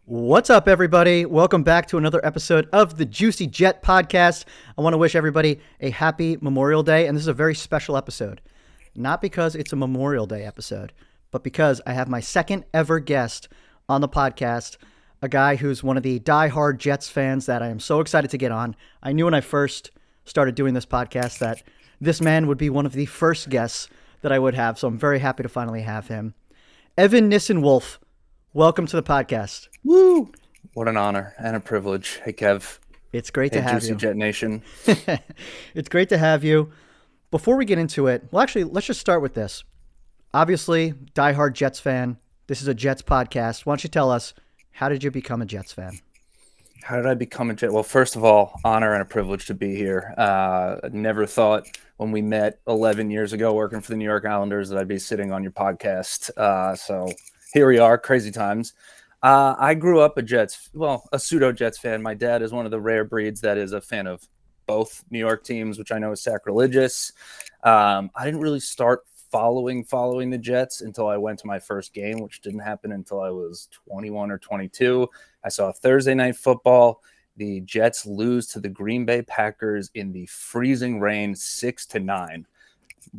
What's up, everybody? Welcome back to another episode of the Juicy Jet podcast. I want to wish everybody a happy Memorial Day, and this is a very special episode. Not because it's a Memorial Day episode, but because I have my second ever guest on the podcast, a guy who's one of the diehard Jets fans that I am so excited to get on. I knew when I first started doing this podcast that this man would be one of the first guests that I would have, so I'm very happy to finally have him. Evan Nissenbaum, welcome to the podcast. Woo! What an honor and a privilege. Hey, Kev. It's great Hey, to have Juicy you. Jet Nation. It's great to have you. Before we get into it, well, actually, let's just start with this. Obviously, diehard Jets fan. This is a Jets podcast. Why don't you tell us, how did you become a Jets fan? How did I become a Jet? Well, first of all, honor and a privilege to be here. Never thought when we met 11 years ago working for the New York Islanders that I'd be sitting on your podcast. So here we are, crazy times. I grew up a pseudo Jets fan. My dad is one of the rare breeds that is a fan of both New York teams, which I know is sacrilegious. I didn't really start following the Jets until I went to my first game, which didn't happen until I was 21 or 22. I saw Thursday Night Football. The Jets lose to the Green Bay Packers in the freezing rain, 6-9.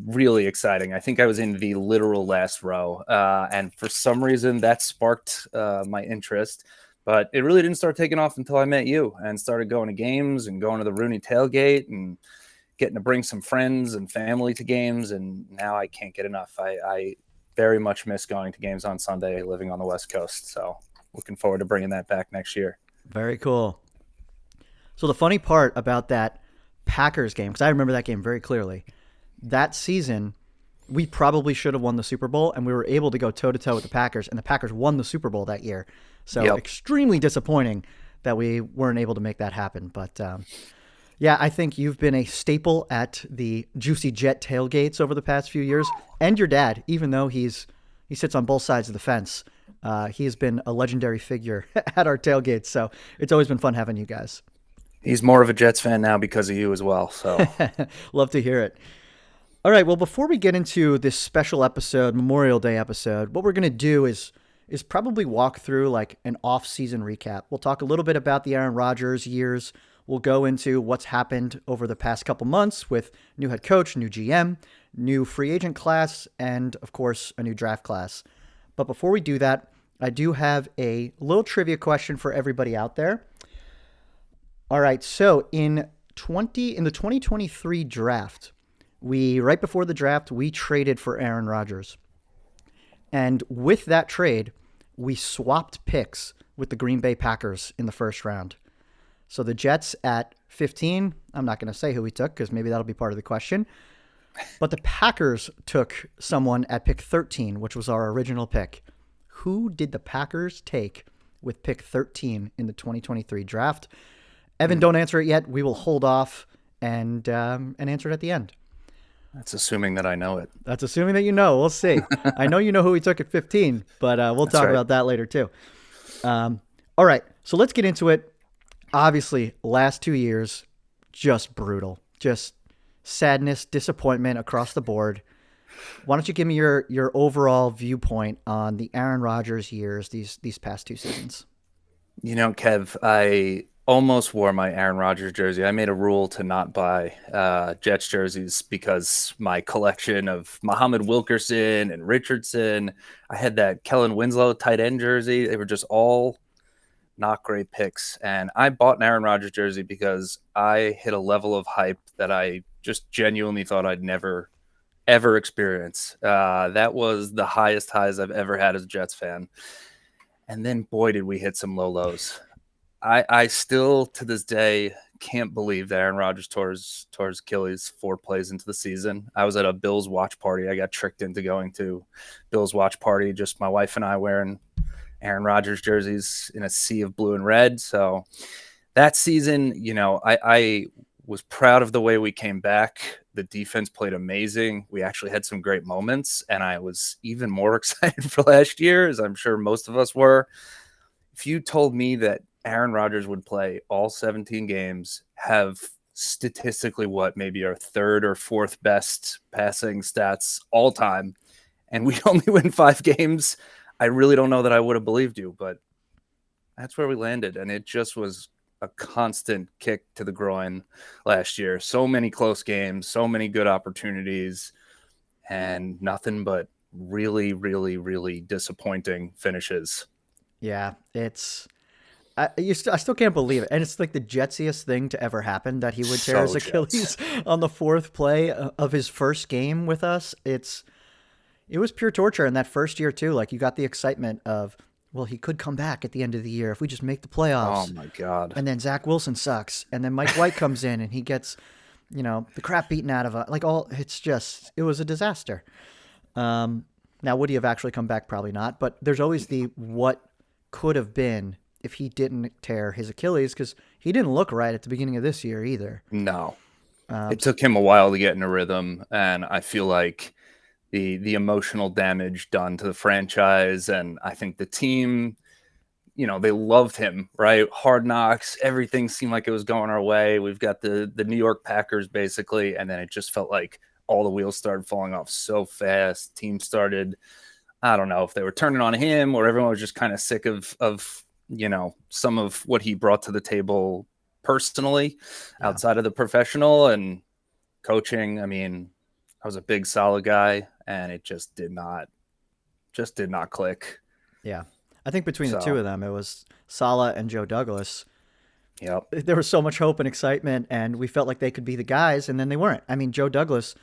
Really exciting. I think I was in the literal last row. And for some reason that sparked my interest, but it really didn't start taking off until I met you and started going to games and going to the Rooney tailgate and getting to bring some friends and family to games. And now I can't get enough. I very much miss going to games on Sunday, living on the West Coast. So looking forward to bringing that back next year. Very cool. So the funny part about that Packers game, because I remember that game very clearly, that season, we probably should have won the Super Bowl, and we were able to go toe-to-toe with the Packers, and the Packers won the Super Bowl that year. So Extremely disappointing that we weren't able to make that happen. But yeah, I think you've been a staple at the Juicy Jet tailgates over the past few years, and your dad, even though he sits on both sides of the fence. He has been a legendary figure at our tailgates, so it's always been fun having you guys. He's more of a Jets fan now because of you as well. So Love to hear it. All right, well, before we get into this special episode, Memorial Day episode, what we're going to do is probably walk through like an off-season recap. We'll talk a little bit about the Aaron Rodgers years. We'll go into what's happened over the past couple months with new head coach, new GM, new free agent class, and, of course, a new draft class. But before we do that, I do have a little trivia question for everybody out there. All right, so in the 2023 draft, right before the draft, we traded for Aaron Rodgers. And with that trade, we swapped picks with the Green Bay Packers in the first round. So the Jets at 15, I'm not going to say who we took because maybe that'll be part of the question. But the Packers took someone at pick 13, which was our original pick. Who did the Packers take with pick 13 in the 2023 draft? Evan, don't answer it yet. We will hold off and answer it at the end. that's assuming that I know it. That's assuming that you know. We'll see. I know you know who we took at 15, but we'll talk about that later too. All right, so let's get into it. Obviously, last 2 years, just brutal. Just sadness, disappointment across the board. Why don't you give me your overall viewpoint on the Aaron Rodgers years, these past two seasons? You know, Kev, I almost wore my Aaron Rodgers jersey. I made a rule to not buy Jets jerseys because my collection of Muhammad Wilkerson and Richardson, I had that Kellen Winslow tight end jersey. They were just all not great picks. And I bought an Aaron Rodgers jersey because I hit a level of hype that I just genuinely thought I'd never, ever experience. That was the highest highs I've ever had as a Jets fan. And then, boy, did we hit some low lows. I still, to this day, can't believe that Aaron Rodgers tore his Achilles 4 plays into the season. I was at a Bills watch party. I got tricked into going to Bills watch party, just my wife and I wearing Aaron Rodgers jerseys in a sea of blue and red. So that season, you know, I was proud of the way we came back. The defense played amazing. We actually had some great moments, and I was even more excited for last year, as I'm sure most of us were. If you told me that Aaron Rodgers would play all 17 games, have statistically maybe our third or fourth best passing stats all time, and we'd only win 5 games, I really don't know that I would have believed you. But That's where we landed. And it just was a constant kick to the groin last year. So many close games, so many good opportunities, and nothing but really, really, really disappointing finishes. Yeah, I still can't believe it. And it's like the jetsiest thing to ever happen that he would tear his So Jets. Achilles on the fourth play of his first game with us. It was pure torture in that first year too. Like you got the excitement of, well, he could come back at the end of the year if we just make the Oh playoffs. my God. And then Zach Wilson sucks. And then Mike White comes in and he gets, the crap beaten out of it. Like it was a disaster. Now, would he have actually come back? Probably not. But there's always the what could have been if he didn't tear his Achilles, because he didn't look right at the beginning of this year either. No. It took him a while to get in a rhythm, and I feel like the emotional damage done to the franchise, and I think the team, they loved him, right? Hard Knocks, everything seemed like it was going our way. We've got the New York Packers basically, and then it just felt like all the wheels started falling off so fast. Team started, I don't know if they were turning on him or everyone was just kind of sick of some of what he brought to the table personally, outside of the professional and coaching. I mean, I was a big solid guy, and it just did not click. Yeah. I think between the two of them, it was Saleh and Joe Douglas. Yep. There was so much hope and excitement, and we felt like they could be the guys, and then they weren't. I mean, Joe Douglas,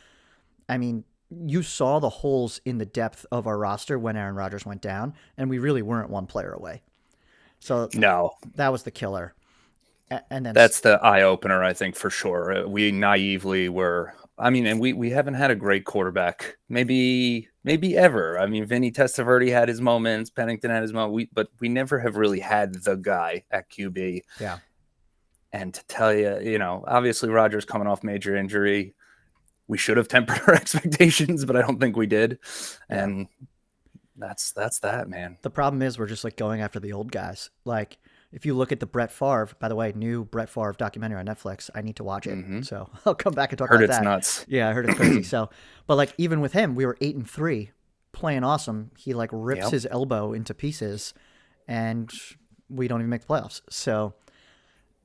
you saw the holes in the depth of our roster when Aaron Rodgers went down, and we really weren't one player away. So no, that was the killer. And then that's the eye opener, I think, for sure. We naively were. And we haven't had a great quarterback, maybe ever. Vinny Testaverde had his moments, Pennington had his moment, but we never have really had the guy at QB. Yeah. And to tell you, obviously Rodgers coming off major injury, we should have tempered our expectations, but I don't think we did. Yeah. And that's that, man. The problem is we're just like going after the old guys. Like if you look at the Brett Favre, by the way, new Brett Favre documentary on Netflix, I need to watch it. Mm-hmm. So I'll come back and talk about that. Heard it's nuts. Yeah, I heard it's crazy. But like even with him, we were 8-3, playing awesome. He like rips his elbow into pieces, and we don't even make the playoffs. So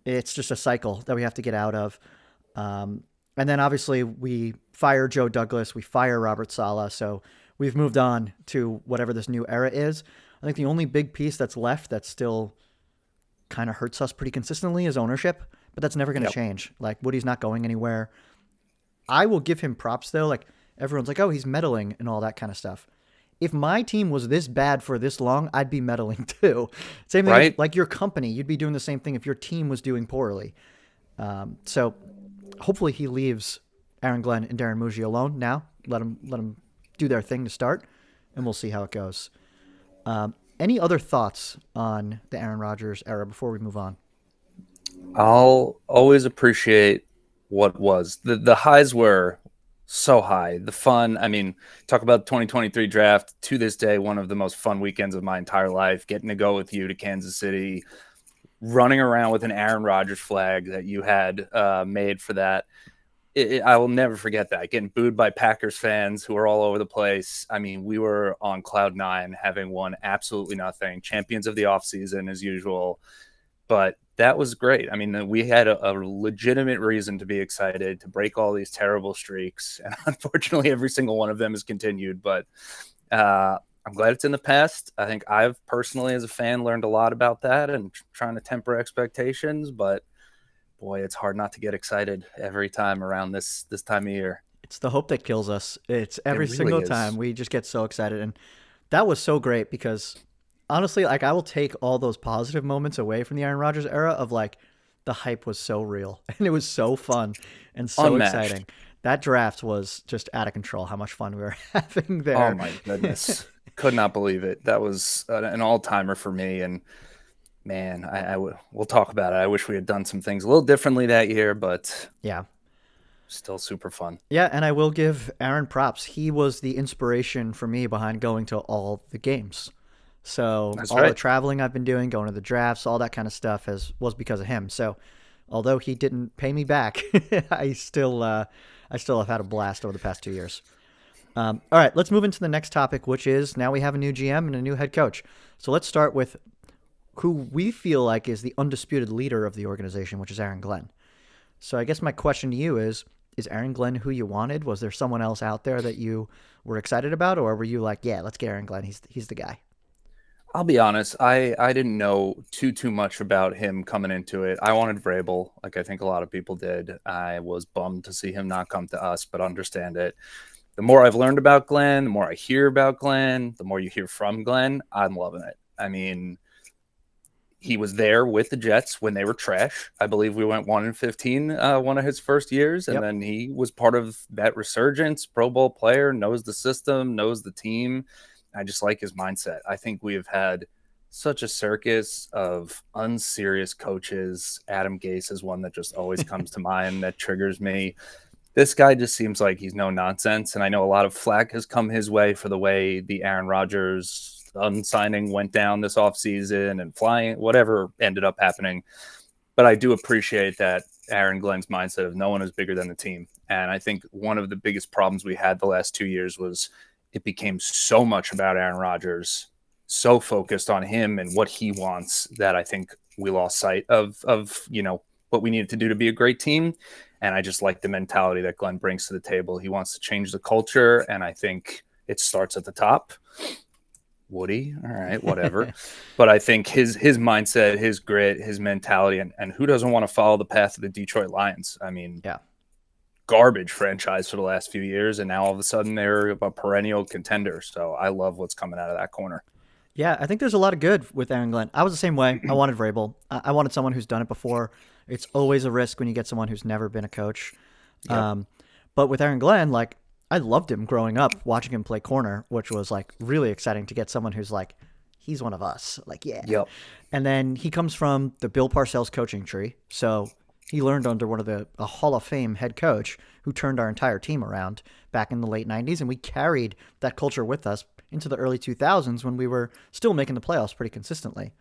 it's just a cycle that we have to get out of. And then obviously we fire Joe Douglas, we fire Robert Saleh. So we've moved on to whatever this new era is. I think the only big piece that's left that still kind of hurts us pretty consistently is ownership, but that's never going to change. Like Woody's not going anywhere. I will give him props though. Like everyone's like, oh, he's meddling and all that kind of stuff. If my team was this bad for this long, I'd be meddling too. Same thing, right? Like your company, you'd be doing the same thing if your team was doing poorly. So hopefully he leaves Aaron Glenn and Darren Mougey alone now. Let them do their thing to start, and we'll see how it goes. Any other thoughts on the Aaron Rodgers era before we move on? I'll always appreciate what was. The highs were so high. The fun, talk about the 2023 draft. To this day, one of the most fun weekends of my entire life, getting to go with you to Kansas City, running around with an Aaron Rodgers flag that you had made for that. I will never forget that. Getting booed by Packers fans who were all over the place. We were on cloud nine, having won absolutely nothing. Champions of the offseason as usual. But that was great. We had a legitimate reason to be excited, to break all these terrible streaks. And unfortunately, every single one of them has continued. But I'm glad it's in the past. I think I've personally, as a fan, learned a lot about that and trying to temper expectations. But boy, it's hard not to get excited every time around this time of year. It's the hope that kills us. It's every single time we just get so excited. And that was so great because honestly, like I will take all those positive moments away from the Aaron Rodgers era of like the hype was so real and it was so fun and so unmatched. Exciting. That draft was just out of control how much fun we were having there. Oh my goodness. Could not believe it. That was an all-timer for me. And man, we'll talk about it. I wish we had done some things a little differently that year, but yeah, still super fun. Yeah, and I will give Aaron props. He was the inspiration for me behind going to all the games. So the traveling I've been doing, going to the drafts, all that kind of stuff was because of him. So although he didn't pay me back, I still have had a blast over the past 2 years. All right, let's move into the next topic, which is now we have a new GM and a new head coach. So let's start with who we feel like is the undisputed leader of the organization, which is Aaron Glenn. So I guess my question to you is Aaron Glenn who you wanted? Was there someone else out there that you were excited about, or were you like, yeah, let's get Aaron Glenn. He's the guy. I'll be honest, I didn't know too much about him coming into it. I wanted Vrabel, like I think a lot of people did. I was bummed to see him not come to us, but understand it. The more I've learned about Glenn, the more I hear about Glenn, the more you hear from Glenn, I'm loving it. I mean, he was there with the Jets when they were trash. I believe we went 1-15 one of his first years, and Yep. then he was part of that resurgence. Pro Bowl player, knows the system, knows the team. I just like his mindset. I think we have had such a circus of unserious coaches. Adam Gase is one that just always comes to mind that triggers me. This guy just seems like he's no nonsense. And I know a lot of flack has come his way for the way the Aaron Rodgers unsigning went down this offseason and flying, whatever ended up happening. But I do appreciate that Aaron Glenn's mindset of no one is bigger than the team. And I think one of the biggest problems we had the last 2 years was it became so much about Aaron Rodgers, so focused on him and what he wants that I think we lost sight of what we needed to do to be a great team. And I just like the mentality that Glenn brings to the table. He wants to change the culture, and I think it starts at the top. Woody, all right, whatever. But I think his mindset, his grit, his mentality, and who doesn't want to follow the path of the Detroit Lions? I mean, Yeah. garbage franchise for the last few years, and now all of a sudden they're a perennial contender. So I love what's coming out of that corner. Yeah, I think there's a lot of good with Aaron Glenn. I was the same way. I wanted Vrabel. I wanted someone who's done it before. It's always a risk when you get someone who's never been a coach. Yep. But with Aaron Glenn, like I loved him growing up, watching him play corner, which was like really exciting to get someone who's like, he's one of us. Like, yeah. Yep. And then he comes from the Bill Parcells coaching tree. So he learned under one of a Hall of Fame head coach who turned our entire team around back in the late 90s. And we carried that culture with us into the early 2000s when we were still making the playoffs pretty consistently.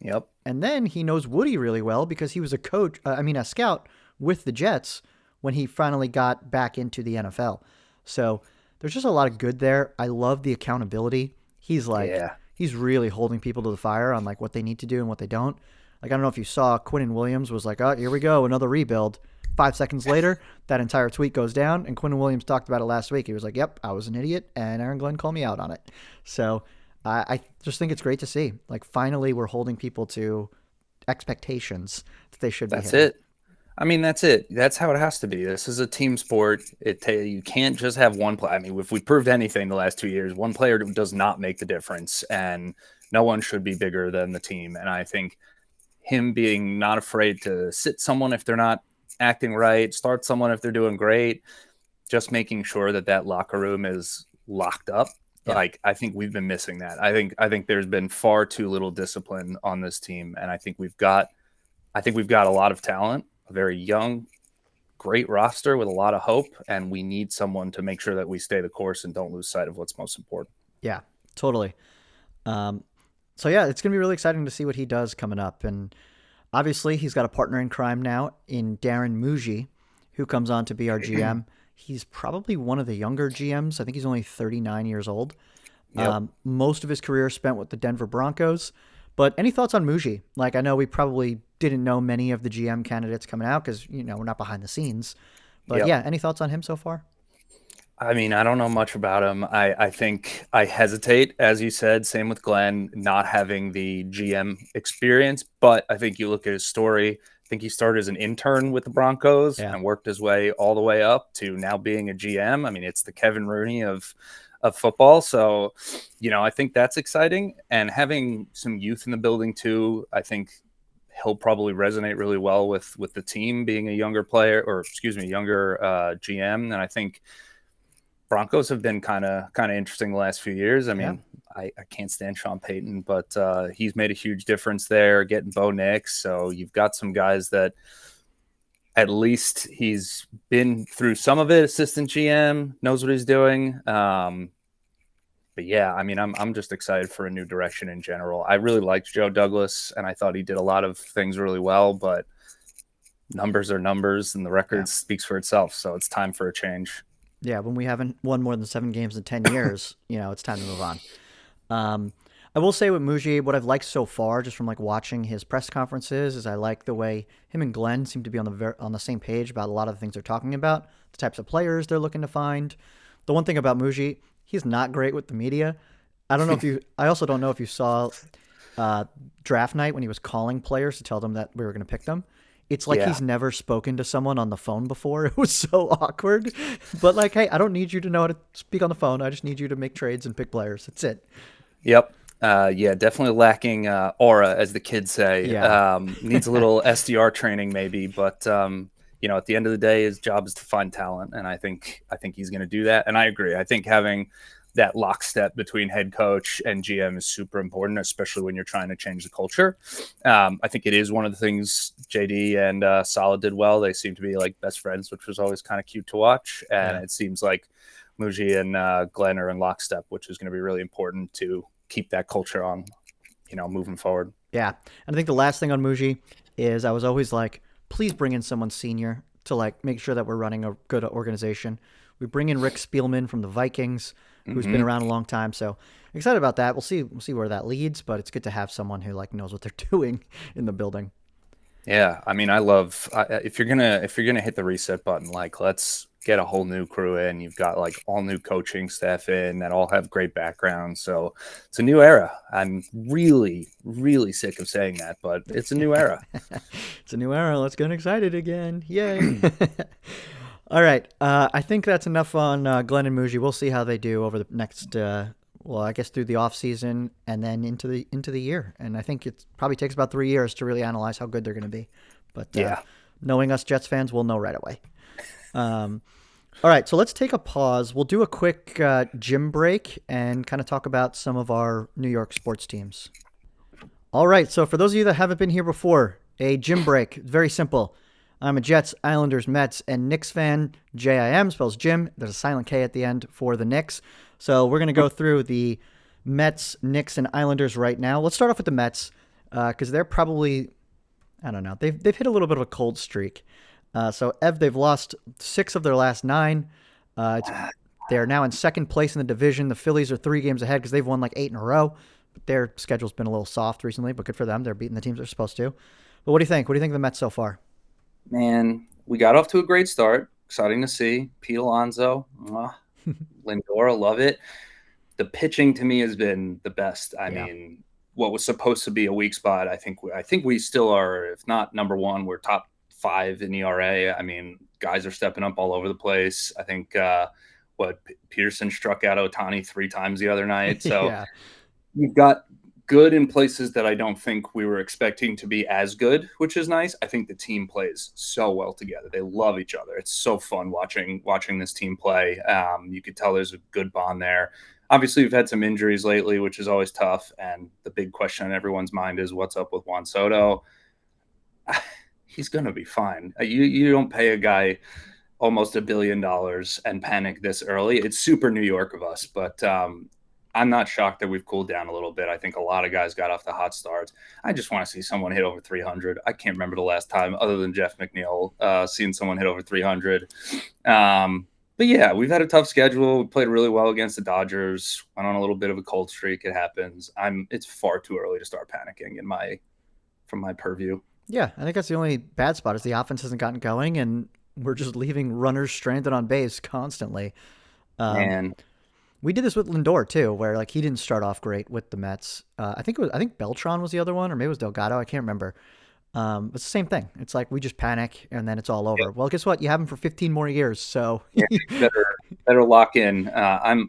Yep. And then he knows Woody really well because he was a scout with the Jets when he finally got back into the NFL. So there's just a lot of good there. I love the accountability. He's really holding people to the fire on like what they need to do and what they don't. Like, I don't know if you saw Quinnen Williams was like, oh, here we go, another rebuild. 5 seconds later, that entire tweet goes down, and Quinnen Williams talked about it last week. He was like, yep, I was an idiot, and Aaron Glenn called me out on it. So I just think it's great to see. Like, finally, we're holding people to expectations that they should be That's hitting. it. I mean, that's it. That's how it has to be. This is a team sport. You can't just have one play. I mean, if we proved anything the last 2 years, one player does not make the difference, and no one should be bigger than the team. And I think him being not afraid to sit someone if they're not acting right, start someone if they're doing great, just making sure that that locker room is locked up. Yeah. Like, I think we've been missing that. I think there's been far too little discipline on this team, and I think we've got a lot of talent, a very young, great roster with a lot of hope, and we need someone to make sure that we stay the course and don't lose sight of what's most important. Yeah, totally. Um, so, yeah, it's going to be really exciting to see what he does coming up. And obviously, he's got a partner in crime now in Darren Mougey, who comes on to be our GM. He's probably one of the younger GMs. I think he's only 39 years old. Yep. Most of his career spent with the Denver Broncos. But any thoughts on Mougey? Like, I know we probably didn't know many of the GM candidates coming out because, we're not behind the scenes. But Yep. yeah, any thoughts on him so far? I mean, I don't know much about him. I think I hesitate, as you said, same with Glenn, not having the GM experience. But I think you look at his story, I think he started as an intern with the Broncos Yeah. and worked his way all the way up to now being a GM. I mean, it's the Kevin Rooney of football. So, I think that's exciting. And having some youth in the building too, I think he'll probably resonate really well with the team being a younger player, or excuse me, younger GM. And I think Broncos have been kind of interesting the last few years. I mean, I can't stand Sean Payton, but he's made a huge difference there, getting Bo Nix. So you've got some guys that at least he's been through some of it. Assistant GM, knows what he's doing. But yeah, I mean, I'm just excited for a new direction in general. I really liked Joe Douglas, and I thought he did a lot of things really well. But numbers are numbers, and the record speaks for itself. So it's time for a change. Yeah, when we haven't won more than 7 games in 10 years, it's time to move on. I will say with Mougey, what I've liked so far, just from like watching his press conferences, is I like the way him and Glenn seem to be on the same page about a lot of the things they're talking about, the types of players they're looking to find. The one thing about Mougey, he's not great with the media. I don't know if you. I also don't know if you saw uh, draft night when he was calling players to tell them that we were going to pick them. It's like Yeah. he's never spoken to someone on the phone before. It was so awkward. But like, hey, I don't need you to know how to speak on the phone. I just need you to make trades and pick players. That's it. Yep. Yeah, definitely lacking aura, as the kids say. Yeah. Needs a little SDR training, maybe, but at the end of the day, his job is to find talent, and I think he's going to do that. And I agree. I think having that lockstep between head coach and GM is super important, especially when you're trying to change the culture. I think it is one of the things JD and Solid did well. They seem to be like best friends, which was always kind of cute to watch, and Yeah. it seems like Mougey and Glenn are in lockstep, which is going to be really important to keep that culture on, moving forward. Yeah. And I think the last thing on Muji is I was always like, please bring in someone senior to like make sure that we're running a good organization. We bring in Rick Spielman from the Vikings, who's been Hmm. around a long time. So excited about that. We'll see where that leads, but it's good to have someone who like knows what they're doing in the building. Yeah, I mean, I love if you're gonna hit the reset button, like let's get a whole new crew in. You've got like all new coaching staff in that all have great backgrounds, so it's a new era. I'm really, really sick of saying that, but it's a new era. It's a new era. Let's get excited again. Yay. All right. I think that's enough on Glenn and Muji. We'll see how they do over the next, well, I guess through the off season and then into the year. And I think it probably takes about 3 years to really analyze how good they're going to be. But Yeah. knowing us Jets fans, we'll know right away. Um, all right. So let's take a pause. We'll do a quick gym break and kind of talk about some of our New York sports teams. All right. So for those of you that haven't been here before, a gym break. Very simple. I'm a Jets, Islanders, Mets, and Knicks fan. JIM spells Jim. There's a silent K at the end for the Knicks. So we're going to go through the Mets, Knicks, and Islanders right now. Let's start off with the Mets because they're probably, I don't know, they've hit a little bit of a cold streak. So they've lost 6 of their last 9. It's They're now in second place in the division. The Phillies are 3 games ahead because they've won like 8 in a row. But their schedule's been a little soft recently, but good for them. They're beating the teams they're supposed to. But what do you think? What do you think of the Mets so far? Man, we got off to a great start. Exciting to see. Pete Alonso, Lindora, love it. The pitching to me has been the best. I Yeah. mean, what was supposed to be a weak spot, I think we still are, if not number one, we're top 5 in ERA. I mean, guys are stepping up all over the place. I think Peterson struck out Otani 3 times the other night. So Yeah. you've got good in places that I don't think we were expecting to be as good, which is nice. I think the team plays so well together. They love each other. It's so fun watching this team play. You could tell there's a good bond there. Obviously, we've had some injuries lately, which is always tough. And the big question on everyone's mind is what's up with Juan Soto. He's going to be fine. You don't pay a guy almost $1 billion and panic this early. It's super New York of us, but I'm not shocked that we've cooled down a little bit. I think a lot of guys got off the hot starts. I just want to see someone hit over 300. I can't remember the last time, other than Jeff McNeil, seeing someone hit over 300. But yeah, we've had a tough schedule. We played really well against the Dodgers. Went on a little bit of a cold streak. It happens. It's far too early to start panicking from my purview. Yeah. I think that's the only bad spot is the offense hasn't gotten going, and we're just leaving runners stranded on base constantly. Um, Man, we did this with Lindor too, where like he didn't start off great with the Mets. I think Beltran was the other one, or maybe it was Delgado. I can't remember. It's the same thing. It's like we just panic and then it's all over. Well, guess what? You have him for 15 more years, so yeah, better lock in.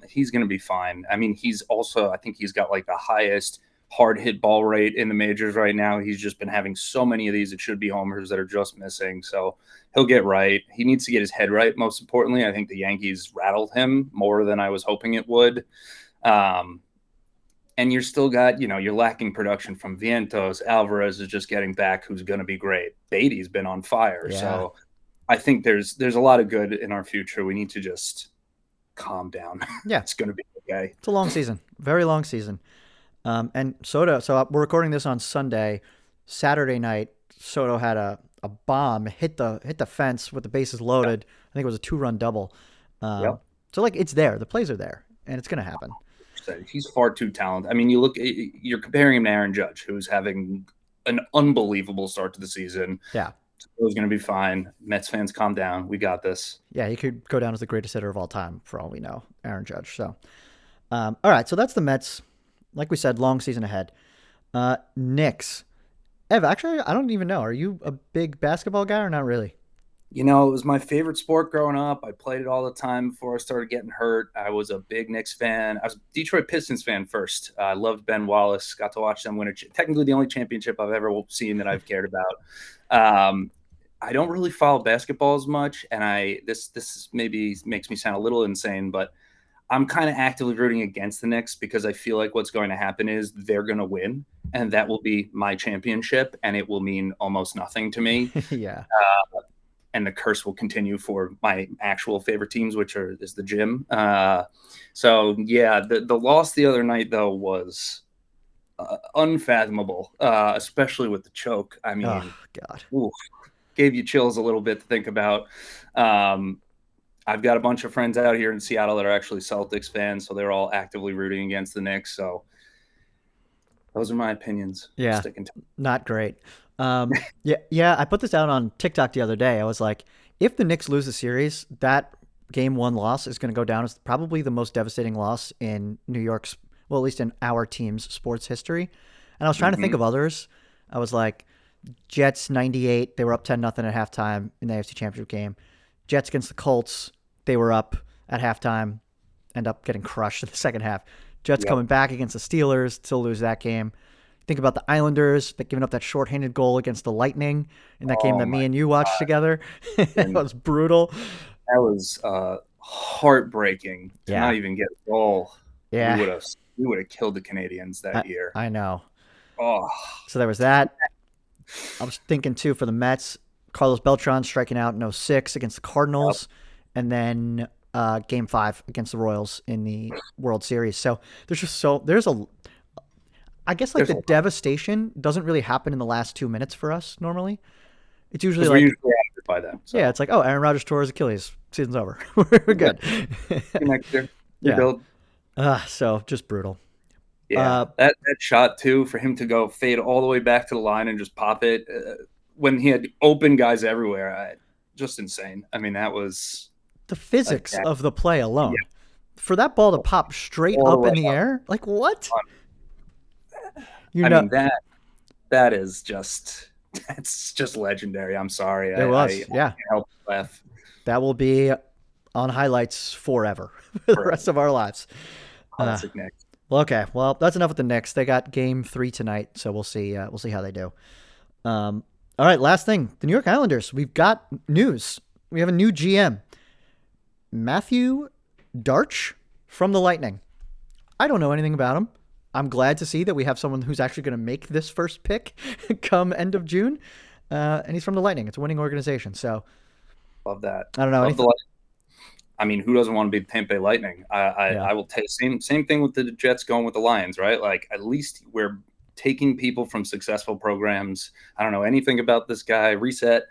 He's going to be fine. I mean, I think he's got like the highest hard hit ball rate in the majors right now. He's just been having so many of these. It should be homers that are just missing. So he'll get right. He needs to get his head right. Most importantly, I think the Yankees rattled him more than I was hoping it would. Um, and you're still got, you're lacking production from Vientos. Alvarez is just getting back, who's going to be great. Beatty's been on fire. yeah, So I think there's a lot of good in our future. We need to just calm down. yeah. It's going to be okay. It's a long season, very long season. And Soto. So we're recording this on Sunday. Saturday night, Soto had a bomb hit the fence with the bases loaded. I think it was a 2-run double. Um, Yep. so like it's there. The plays are there, and it's gonna happen. He's far too talented. I mean, you're comparing him to Aaron Judge, who's having an unbelievable start to the season. Yeah. It was going to be fine. Mets fans, calm down. We got this. Yeah, he could go down as the greatest hitter of all time, for all we know, Aaron Judge. So, all right, so that's the Mets. Like we said, long season ahead. Knicks. Ev, actually, I don't even know. Are you a big basketball guy or not really? It was my favorite sport growing up. I played it all the time before I started getting hurt. I was a big Knicks fan. I was a Detroit Pistons fan first. I loved Ben Wallace. Got to watch them win technically the only championship I've ever seen that I've cared about. I don't really follow basketball as much, and this maybe makes me sound a little insane, but I'm kind of actively rooting against the Knicks because I feel like what's going to happen is they're going to win, and that will be my championship, and it will mean almost nothing to me. Yeah. And the curse will continue for my actual favorite teams, which is the gym. So yeah, the loss the other night though was unfathomable, especially with the choke. I mean, oh God, oof, gave you chills a little bit to think about. I've got a bunch of friends out here in Seattle that are actually Celtics fans, so they're all actively rooting against the Knicks. So those are my opinions. Yeah, Sticking to not great. Yeah. I put this out on TikTok the other day. I was like, if the Knicks lose the series, that game one loss is going to go down as probably the most devastating loss in New York's, well, at least in our team's sports history. And I was trying to think of others. I was like, Jets 98, they were up 10-0 at halftime in the AFC Championship game. Jets against the Colts, they were up at halftime, end up getting crushed in the second half. Jets coming back against the Steelers, still lose that game. Think about the Islanders that giving up that shorthanded goal against the Lightning in that game that me and you watched together. That was brutal. That was heartbreaking to not even get a goal. Yeah. We would have killed the Canadians that year. I know. Oh. So there was that. I was thinking too for the Mets, Carlos Beltran striking out in 06 against the Cardinals, and then Game 5 against the Royals in the World Series. So I guess like the devastation doesn't really happen in the last 2 minutes for us normally. It's usually like usually after by then. So. Yeah, it's like, oh, Aaron Rodgers tore his Achilles. Season's over. We're good. Next year. Yeah. So just brutal. Yeah, that shot too, for him to go fade all the way back to the line and just pop it when he had open guys everywhere, just insane. I mean, that was the physics of the play alone. Yeah. For that ball to pop straight up in the air, like what? Mean, that is just that's just legendary. I'm sorry. I can't help but laugh. That will be on highlights forever for the rest of our lives. Classic Knicks. Well, okay. Well, that's enough with the Knicks. They got Game 3 tonight, so we'll see. We'll see how they do. All right. Last thing, the New York Islanders. We've got news. We have a new GM, Matthew Darch from the Lightning. I don't know anything about him. I'm glad to see that we have someone who's actually going to make this first pick come end of June, and he's from the Lightning. It's a winning organization. So love that. I don't know. I mean, who doesn't want to be the Tampa Bay Lightning? I will take same thing with the Jets going with the Lions, right? Like at least we're taking people from successful programs. I don't know anything about this guy. Reset.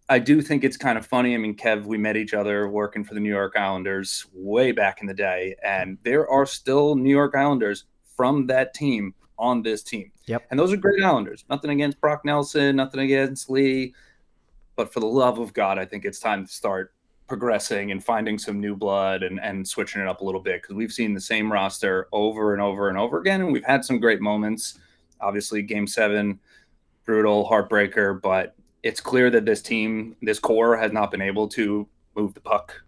I do think it's kind of funny. I mean, Kev, we met each other working for the New York Islanders way back in the day, and there are still New York Islanders from that team on this team. Yep. And those are great Islanders. Nothing against Brock Nelson, nothing against Lee, but for the love of God, I think it's time to start progressing and finding some new blood and switching it up a little bit, because we've seen the same roster over and over and over again, and we've had some great moments. Obviously, Game 7, brutal, heartbreaker, but it's clear that this team, this core, has not been able to move the puck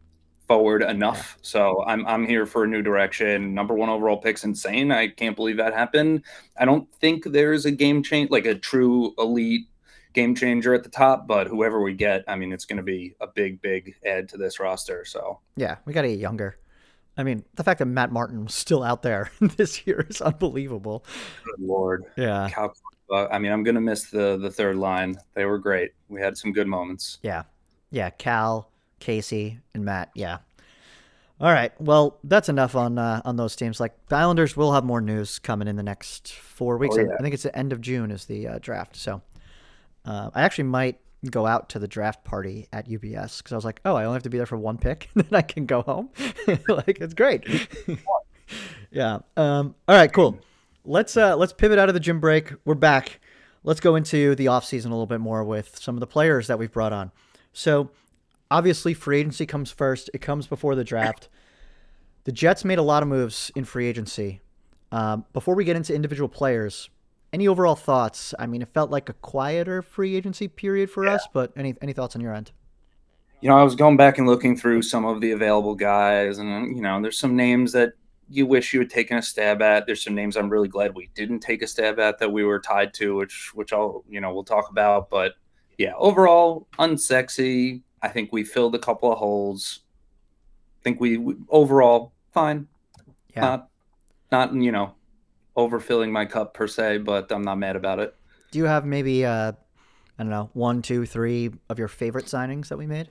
forward enough. So I'm here for a new direction. Number 1 overall pick's insane. I can't believe that happened. I don't think there's a game change, like a true elite game changer at the top, but whoever we get, I mean, it's going to be a big add to this roster. So yeah, we got to get younger. I mean, the fact that Matt Martin was still out there this year is unbelievable. Good Lord. Yeah. I mean, I'm going to miss the third line. They were great. We had some good moments. Yeah. Cal, Casey, and Matt. Yeah. All right. Well, that's enough on those teams. Like the Islanders will have more news coming in the next 4 weeks. I think it's the end of June is the draft. So I actually might go out to the draft party at UBS because I was like, oh, I only have to be there for one pick, and then I can go home. Like, it's great. Yeah. All right, cool. Let's pivot out of the gym break. We're back. Let's go into the offseason a little bit more with some of the players that we've brought on. So obviously free agency comes first. It comes before the draft. The Jets made a lot of moves in free agency. Before we get into individual players, any overall thoughts? I mean, it felt like a quieter free agency period for us, but any thoughts on your end? I was going back and looking through some of the available guys, and there's some names that you wish you had taken a stab at. There's some names I'm really glad we didn't take a stab at that we were tied to, which I'll we'll talk about. But yeah, overall unsexy. I think we filled a couple of holes. I think we overall fine. Yeah. Not overfilling my cup per se, but I'm not mad about it. Do you have maybe I don't know, one, two, three of your favorite signings that we made?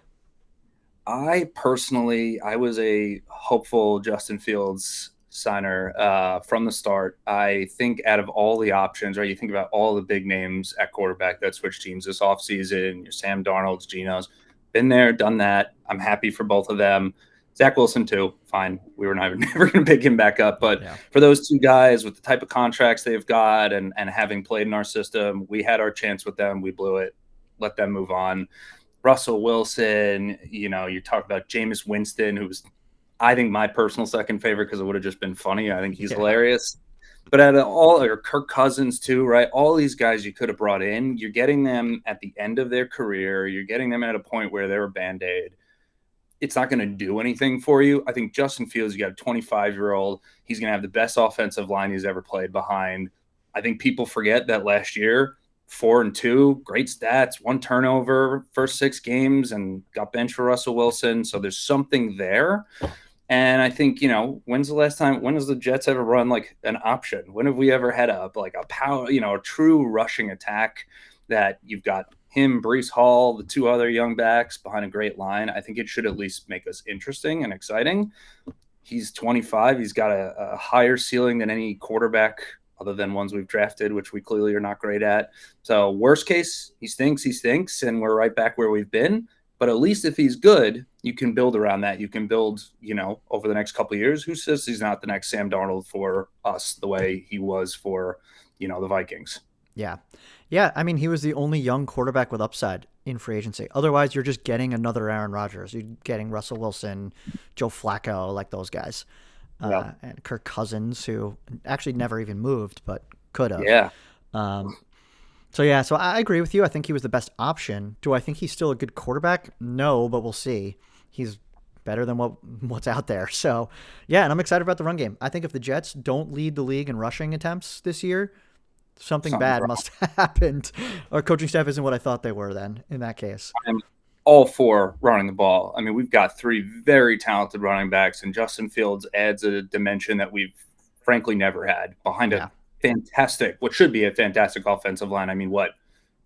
I was a hopeful Justin Fields signer from the start. I think out of all the options, right, you think about all the big names at quarterback that switched teams this offseason, your Sam Darnold's, Geno's, been there, done that. I'm happy for both of them. Zach Wilson, too. Fine. We were never going to pick him back up. But Yeah. for those two guys, with the type of contracts they've got and having played in our system, we had our chance with them. We blew it. Let them move on. Russell Wilson, you talk about Jameis Winston, who's, I think, my personal second favorite because it would have just been funny. I think he's hilarious. But out of all, or Kirk Cousins too, right? All these guys you could have brought in, you're getting them at the end of their career. You're getting them at a point where they're a Band-Aid. It's not going to do anything for you. I think Justin Fields, you got a 25-year-old. He's going to have the best offensive line he's ever played behind. I think people forget that last year, 4-2, great stats, 1 turnover, first 6 games, and got benched for Russell Wilson. So there's something there. And I think, when's the last time, when has the Jets ever run like an option? When have we ever had a power, a true rushing attack that you've got him, Breece Hall, the 2 other young backs behind a great line? I think it should at least make us interesting and exciting. He's 25. He's got a higher ceiling than any quarterback other than ones we've drafted, which we clearly are not great at. So worst case, he stinks, and we're right back where we've been. But at least if he's good, you can build around that. You can build, over the next couple of years. Who says he's not the next Sam Darnold for us the way he was for, the Vikings? Yeah. Yeah. I mean, he was the only young quarterback with upside in free agency. Otherwise, you're just getting another Aaron Rodgers. You're getting Russell Wilson, Joe Flacco, like those guys. And Kirk Cousins, who actually never even moved, but could have. Yeah. So I agree with you. I think he was the best option. Do I think he's still a good quarterback? No, but we'll see. He's better than what's out there. So, yeah, and I'm excited about the run game. I think if the Jets don't lead the league in rushing attempts this year, something bad wrong. must have happened. Our coaching staff isn't what I thought they were then, in that case. I'm all for running the ball. I mean, we've got 3 very talented running backs, and Justin Fields adds a dimension that we've frankly never had behind a fantastic, what should be a fantastic offensive line. I mean,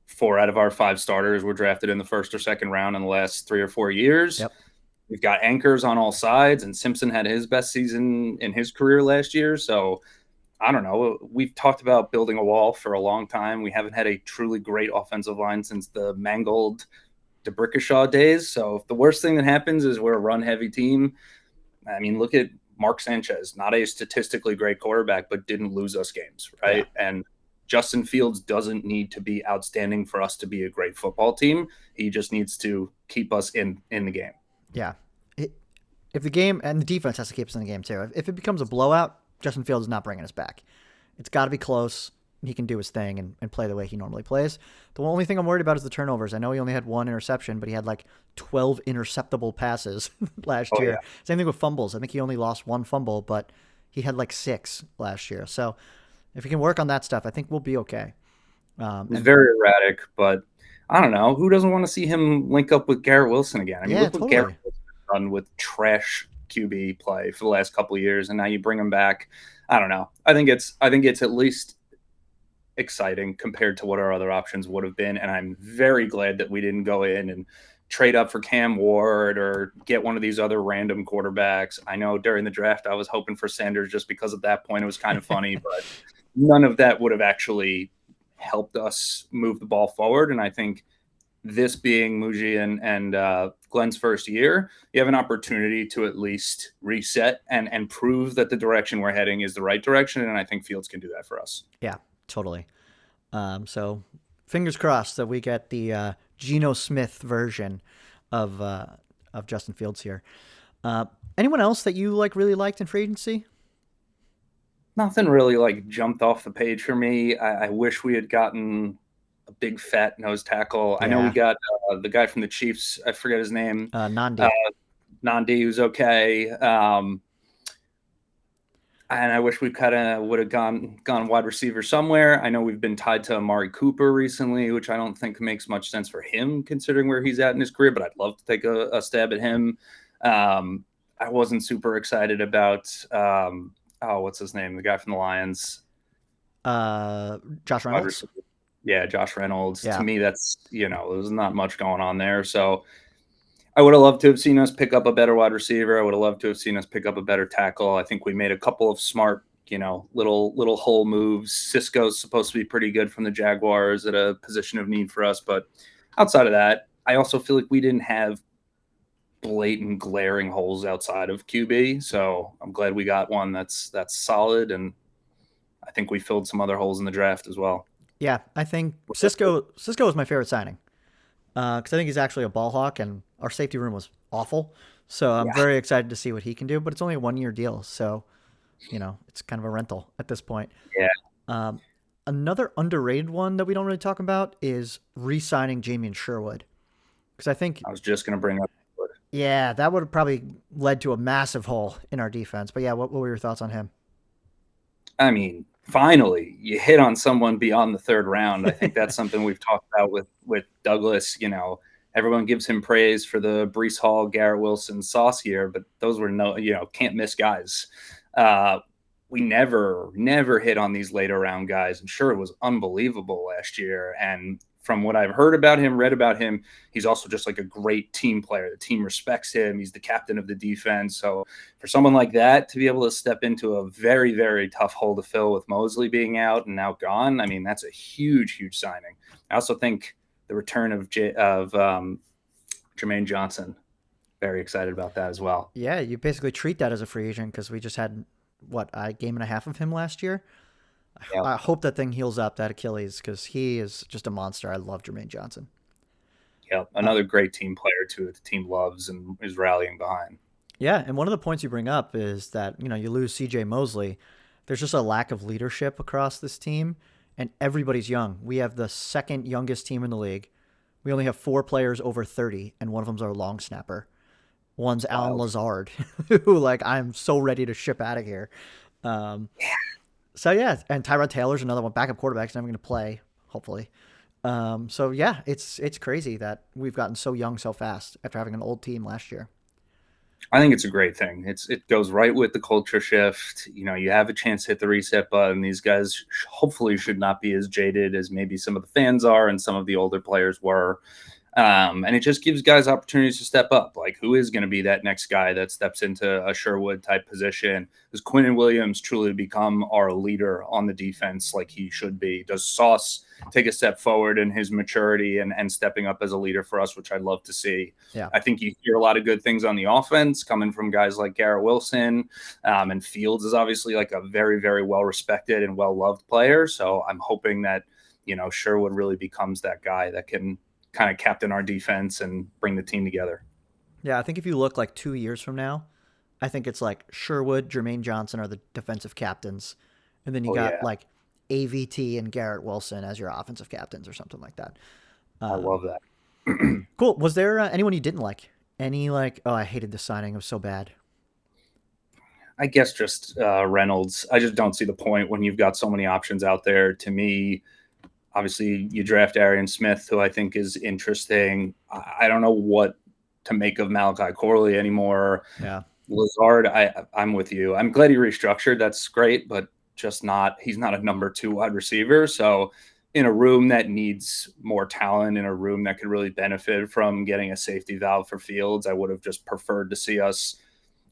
4 out of our 5 starters were drafted in the first or second round in the last 3 or 4 years. Yep. We've got anchors on all sides, and Simpson had his best season in his career last year. So I don't know. We've talked about building a wall for a long time. We haven't had a truly great offensive line since the mangled DeBrickashaw days. So if the worst thing that happens is we're a run-heavy team, I mean, look at Mark Sanchez, not a statistically great quarterback, but didn't lose us games, right? Yeah. And Justin Fields doesn't need to be outstanding for us to be a great football team. He just needs to keep us in the game. Yeah. If the game, and the defense has to keep us in the game too. If it becomes a blowout, Justin Fields is not bringing us back. It's got to be close. He can do his thing and play the way he normally plays. The only thing I'm worried about is the turnovers. I know he only had 1 interception, but he had like 12 interceptable passes last year. Yeah. Same thing with fumbles. I think he only lost 1 fumble, but he had like 6 last year. So if he can work on that stuff, I think we'll be okay. He's very erratic, but I don't know. Who doesn't want to see him link up with Garrett Wilson again? I mean, look what Garrett Wilson has done with trash QB play for the last couple of years, and now you bring him back. I don't know. I think it's at least exciting compared to what our other options would have been, and I'm very glad that we didn't go in and trade up for Cam Ward or get one of these other random quarterbacks. I know during the draft I was hoping for Sanders just because at that point it was kind of funny, but none of that would have actually helped us move the ball forward. And I think this being Mougey and Glenn's first year, you have an opportunity to at least reset and prove that the direction we're heading is the right direction. And I think Fields can do that for us. Yeah, totally. So fingers crossed that we get the Geno Smith version of Justin Fields here. Anyone else that you really liked in free agency? Nothing really like jumped off the page for me. I wish we had gotten a big fat nose tackle. I know we Yeah, got the guy from the Chiefs. I forget his name. Uh, Nandi. Nandi, who's okay. And I wish we kind of would have gone wide receiver somewhere. I know we've been tied to Amari Cooper recently, which I don't think makes much sense for him considering where he's at in his career. But I'd love to take a stab at him. I wasn't super excited about what's his name, the guy from the Lions, Josh Reynolds. Yeah, Josh Reynolds. Yeah. To me, that's there's not much going on there. So I would have loved to have seen us pick up a better wide receiver. I would have loved to have seen us pick up a better tackle. I think we made a couple of smart, little hole moves. Cisco's supposed to be pretty good from the Jaguars at a position of need for us. But outside of that, I also feel like we didn't have blatant glaring holes outside of QB. So I'm glad we got one that's solid. And I think we filled some other holes in the draft as well. Yeah, I think Cisco is my favorite signing because I think he's actually a ball hawk, and our safety room was awful. So I'm very excited to see what he can do. But it's only a 1 year deal, so it's kind of a rental at this point. Yeah. Another underrated one that we don't really talk about is re-signing Jamie Sherwood, because I think I was just going to bring up. yeah, that would have probably led to a massive hole in our defense. But yeah, what were your thoughts on him? I mean, finally, you hit on someone beyond the third round. I think that's something we've talked about with Douglas. Everyone gives him praise for the Breece Hall, Garrett Wilson, Sauce year, but those were can't miss guys. We never hit on these later round guys. And sure, it was unbelievable last year. And from what I've heard about him, read about him, he's also just like a great team player. The team respects him. He's the captain of the defense. So for someone like that to be able to step into a very, very tough hole to fill with Mosley being out and now gone, I mean, that's a huge, huge signing. I also think the return of Jermaine Johnson, very excited about that as well. Yeah, you basically treat that as a free agent because we just had a game and a half of him last year. Yep. I hope that thing heals up, that Achilles, because he is just a monster. I love Jermaine Johnson. Yep, another great team player too that the team loves and is rallying behind. Yeah, and one of the points you bring up is that you lose C.J. Mosley. There's just a lack of leadership across this team, and everybody's young. We have the second youngest team in the league. We only have 4 players over 30, and one of them's our long snapper. One's Alan Lazard, who I'm so ready to ship out of here. So yeah, and Tyrod Taylor's another one, backup quarterback's never going to play, hopefully. So yeah, it's crazy that we've gotten so young so fast after having an old team last year. I think it's a great thing. It goes right with the culture shift. You have a chance to hit the reset button. These guys hopefully should not be as jaded as maybe some of the fans are and some of the older players were. And it just gives guys opportunities to step up. Like, who is going to be that next guy that steps into a Sherwood type position? Does Quinnen Williams truly become our leader on the defense like he should be? Does Sauce take a step forward in his maturity and stepping up as a leader for us, which I'd love to see? Yeah. I think you hear a lot of good things on the offense coming from guys like Garrett Wilson, and Fields is obviously like a very, very well-respected and well-loved player. So I'm hoping that, Sherwood really becomes that guy that can kind of captain our defense and bring the team together. Yeah, I think if you look 2 years from now, I think it's Sherwood, Jermaine Johnson are the defensive captains, and then you got AVT and Garrett Wilson as your offensive captains or something like that. I love that. Cool. Was there anyone you didn't like? Any oh, I hated this signing. It was so bad. I guess just Reynolds. I just don't see the point when you've got so many options out there. To me, obviously, you draft Arian Smith, who I think is interesting. I don't know what to make of Malachi Corley anymore. Yeah. Lazard, I'm with you. I'm glad he restructured. That's great, but he's not a number 2 wide receiver. So in a room that needs more talent, in a room that could really benefit from getting a safety valve for Fields, I would have just preferred to see us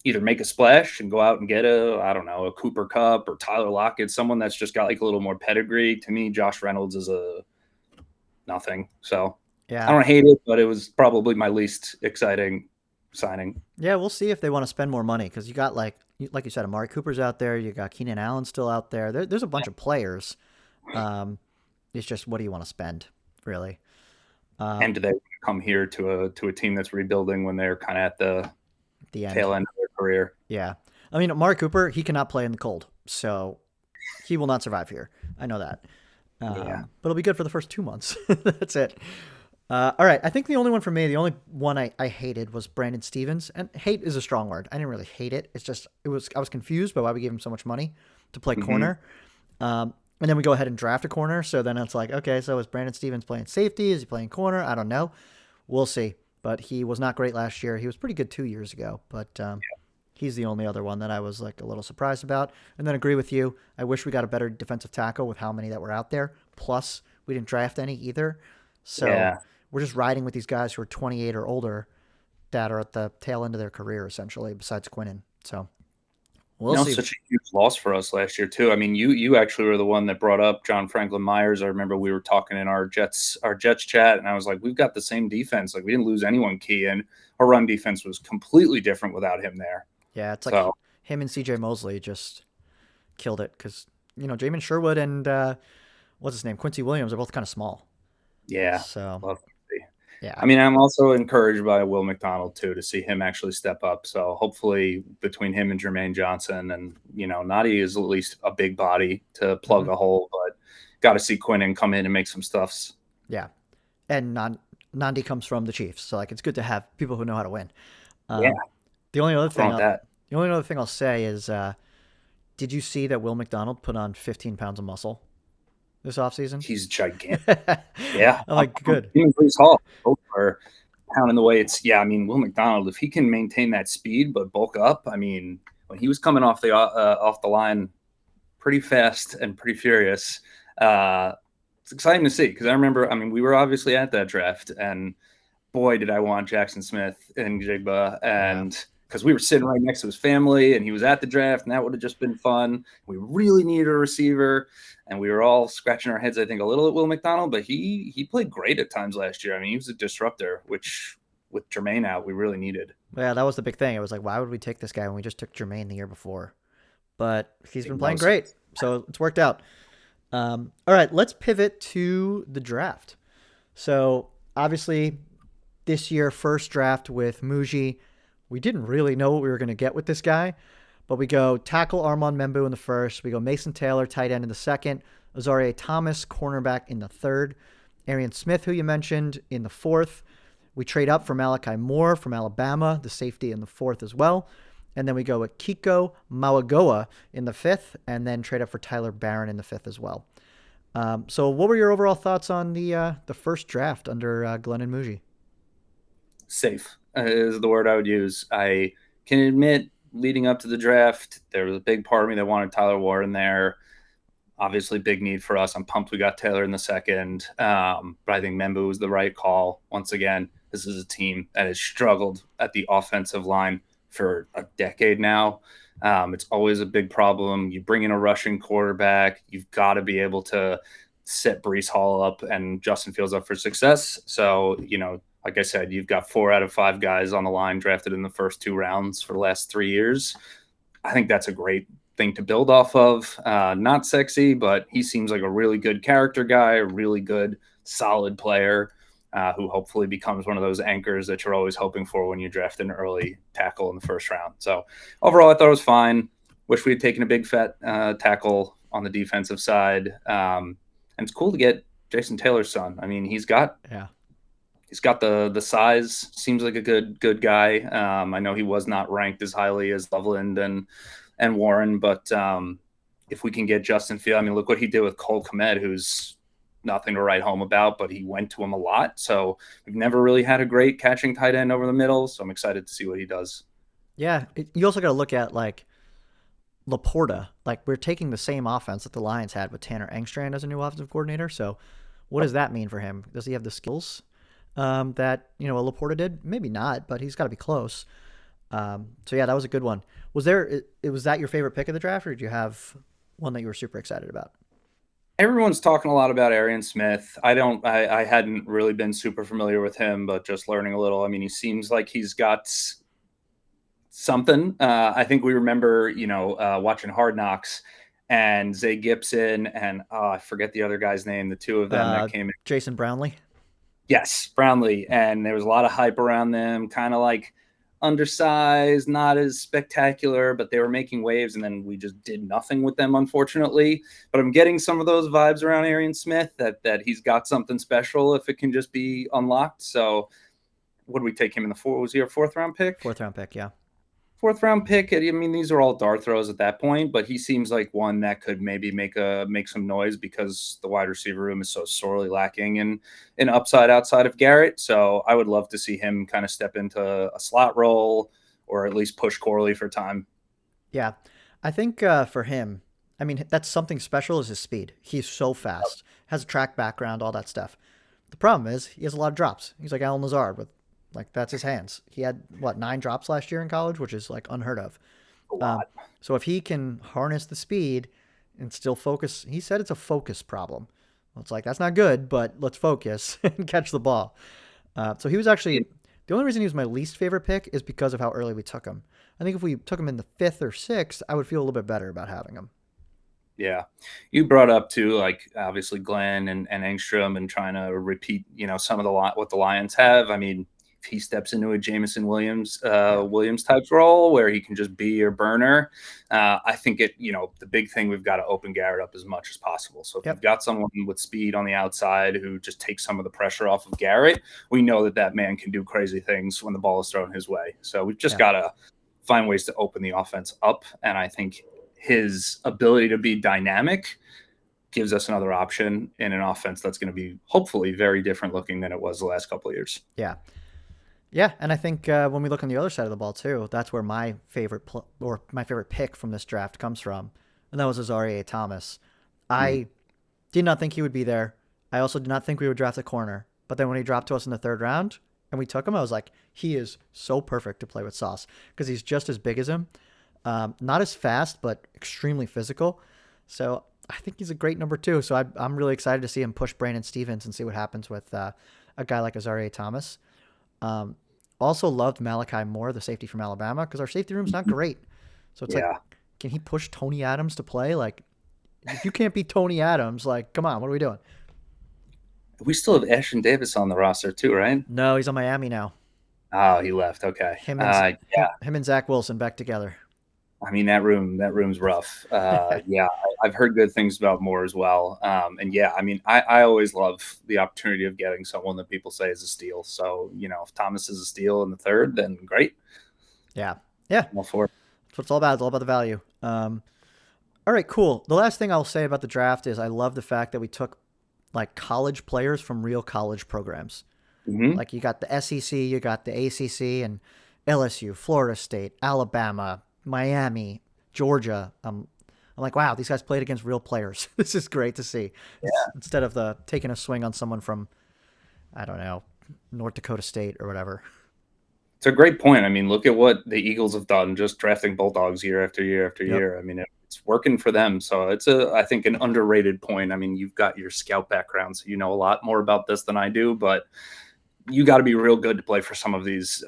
either make a splash and go out and get a Cooper Kupp or Tyler Lockett, someone that's just got a little more pedigree. To me, Josh Reynolds is a nothing. So I Yeah. don't hate it, but it was probably my least exciting signing. Yeah, we'll see if they want to spend more money because you got like you said, Amari Cooper's out there. You got Keenan Allen still out there. There's a bunch of players. Um, it's just what do you want to spend, really? And Um, do they come here to a team that's rebuilding when they're kind of at the the end. tail end of their career? Yeah. I mean, Amari Cooper, he cannot play in the cold, so he will not survive here. I know that. Yeah. But it'll be good for the first 2 months. That's it. All right. I think the only one for me, the only one I hated was Brandon Stevens. And hate is a strong word. I didn't really hate it. It's just, I was confused by why we gave him so much money to play Hmm. corner. And then we go ahead and draft a corner. So then it's like, okay, so is Brandon Stevens playing safety? Is he playing corner? I don't know. We'll see. But he was not great last year. He was pretty good 2 years ago. But he's the only other one that I was like a little surprised about. And then agree with you. I wish we got a better defensive tackle with how many that were out there. Plus, we didn't draft any either. So Yeah. we're just riding with these guys who are 28 or older that are at the tail end of their career, essentially, besides Quinnen. So we'll see. Such a huge loss for us last year too. I mean, you actually were the one that brought up John Franklin Myers. I remember we were talking in our Jets chat, and I was like, we've got the same defense. Like we didn't lose anyone key, and our run defense was completely different without him there. Yeah, it's like So him and CJ Mosley just killed it because, Jamin Sherwood and what's his name? Quincy Williams are both kind of small. yeah, So, love to see. yeah. I mean, I'm also encouraged by Will McDonald too to see him actually step up. So hopefully, between him and Jermaine Johnson, and Nadi is at least a big body to plug Hmm. a hole, but got to see Quinnen come in and make some stuffs. Yeah. And Nandi comes from the Chiefs. So, like, it's good to have people who know how to win. Yeah, Um, the only other what's wrong thing with that? the only other thing I'll say is, did you see that Will McDonald put on 15 pounds of muscle this offseason? He's gigantic. Yeah, I'm like, good. him and Brees Hall both are pounding the weights. Yeah, I mean, Will McDonald, if he can maintain that speed but bulk up, I mean, when he was coming off the line pretty fast and pretty furious, uh, it's exciting to see because I remember, I mean, we were obviously at that draft, and boy, did I want Jackson Smith and Jigba, Yeah. and because we were sitting right next to his family, and he was at the draft, and that would have just been fun. We really needed a receiver, and we were all scratching our heads, I think, a little at Will McDonald, but he played great at times last year. I mean, he was a disruptor, which with Jermaine out, we really needed. Yeah, that was the big thing. It was like, why would we take this guy when we just took Jermaine the year before? But he's Made been no playing great. sense. So it's worked out. All right, let's pivot to the draft. So obviously, this year, first draft with Mougey, we didn't really know what we were going to get with this guy, but we go tackle Armand Membu in the first. We go Mason Taylor, tight end in the second. Azaria Thomas, cornerback in the third. Arian Smith, who you mentioned, in the fourth. We trade up for Malachi Moore from Alabama, the safety in the fourth as well. And then we go with Kiko Mauagoa in the fifth, and then trade up for Tyler Barron in the fifth as well. So, what were your overall thoughts on the first draft under Glenn and Mougey? Safe is the word I would use. I can admit, leading up to the draft, there was a big part of me that wanted Tyler Warren there. Obviously, big need for us. I'm pumped we got Taylor in the second, but I think Membu was the right call. Once again, this is a team that has struggled at the offensive line for a decade now. It's always a big problem. You bring in a rushing quarterback, you've got to be able to set Brees Hall up and Justin Fields up for success. So, like I said, you've got 4 out of 5 guys on the line drafted in the first 2 rounds for the last 3 years. I think that's a great thing to build off of. Not sexy, but he seems like a really good character guy, a really good, solid player who hopefully becomes one of those anchors that you're always hoping for when you draft an early tackle in the first round. So overall, I thought it was fine. Wish we had taken a big fat tackle on the defensive side. And it's cool to get Jason Taylor's son. I mean, Yeah. he's got the size. Seems like a good guy. I know he was not ranked as highly as Loveland and Warren, but if we can get Justin Field, I mean, look what he did with Cole Kmet, who's nothing to write home about, but he went to him a lot. So we've never really had a great catching tight end over the middle. So I'm excited to see what he does. Yeah. You also got to look at like Laporta. Like we're taking the same offense that the Lions had with Tanner Engstrand as a new offensive coordinator. So what does that mean for him? Does he have the skills that a Laporta did? Maybe not, but he's got to be close. So yeah, that was a good one. Was that your favorite pick of the draft, or did you have one that you were super excited about? Everyone's talking a lot about Arian Smith. I hadn't really been super familiar with him, but just learning a little. I mean, he seems like he's got something. I think we remember, watching Hard Knocks and Zay Gibson and I forget the other guy's name, the two of them that came in. Jason Brownlee. Yes, Brownlee. And there was a lot of hype around them, kind of like undersized, not as spectacular, but they were making waves, and then we just did nothing with them, unfortunately. But I'm getting some of those vibes around Arian Smith that he's got something special if it can just be unlocked. So what did we take him in the fourth? Was he our fourth round pick? Fourth round pick, yeah. Fourth round pick. I mean, these are all dart throws at that point, but he seems like one that could maybe make some noise because the wide receiver room is so sorely lacking in an upside outside of Garrett. So I would love to see him kind of step into a slot role or at least push Corley for time. Yeah. I think for him, I mean, that's something special is his speed. He's so fast, has a track background, all that stuff. The problem is he has a lot of drops. He's like Alan Lazard with like that's his hands. He had 9 drops last year in college, which is like unheard of. A lot. So if he can harness the speed and still focus, he said it's a focus problem. Well, it's like that's not good, but let's focus and catch the ball. So he was actually the only reason he was my least favorite pick is because of how early we took him. I think if we took him in the 5th or 6th, I would feel a little bit better about having him. Yeah. You brought up too, like obviously Glenn and Engstrom and trying to repeat, some of what the Lions have. I mean, if he steps into a Jameson Williams type role where he can just be your burner, I think the big thing we've got to open Garrett up as much as possible. So if you've got someone with speed on the outside who just takes some of the pressure off of Garrett, we know that man can do crazy things when the ball is thrown his way. So we've just got to find ways to open the offense up. And I think his ability to be dynamic gives us another option in an offense that's going to be hopefully very different looking than it was the last couple of years. Yeah. Yeah, and I think when we look on the other side of the ball too, that's where my favorite pick from this draft comes from, and that was Azareye'h Thomas. I did not think he would be there. I also did not think we would draft a corner. But then when he dropped to us in the 3rd round and we took him, I was like, he is so perfect to play with Sauce because he's just as big as him, not as fast but extremely physical. So I think he's a great number 2. So I'm really excited to see him push Brandon Stevens and see what happens with a guy like Azareye'h Thomas. Also loved Malachi Moore, the safety from Alabama, because our safety room's not great. So it's like, can he push Tony Adams to play? Like, if you can't beat Tony Adams, like, come on, what are we doing? We still have Ashton Davis on the roster too, right? No, he's on Miami now. Oh, he left. Okay. Him and Zach Wilson back together. I mean, that room's rough. I've heard good things about Moore as well. I mean, I always love the opportunity of getting someone that people say is a steal. So, if Thomas is a steal in the 3rd, then great. Yeah. Yeah. All for it. That's what it's all about. It's all about the value. All right, cool. The last thing I'll say about the draft is I love the fact that we took like college players from real college programs. Mm-hmm. Like you got the SEC, you got the ACC, and LSU, Florida State, Alabama, Miami, Georgia. I'm like, wow, these guys played against real players. This is great to see. Yeah. Instead of taking a swing on someone from, I don't know, North Dakota State or whatever. It's a great point. I mean, look at what the Eagles have done, just drafting Bulldogs year after year after year. I mean, it's working for them. So it's I think an underrated point. I mean, you've got your scout background, so you know a lot more about this than I do, but you got to be real good to play for some of these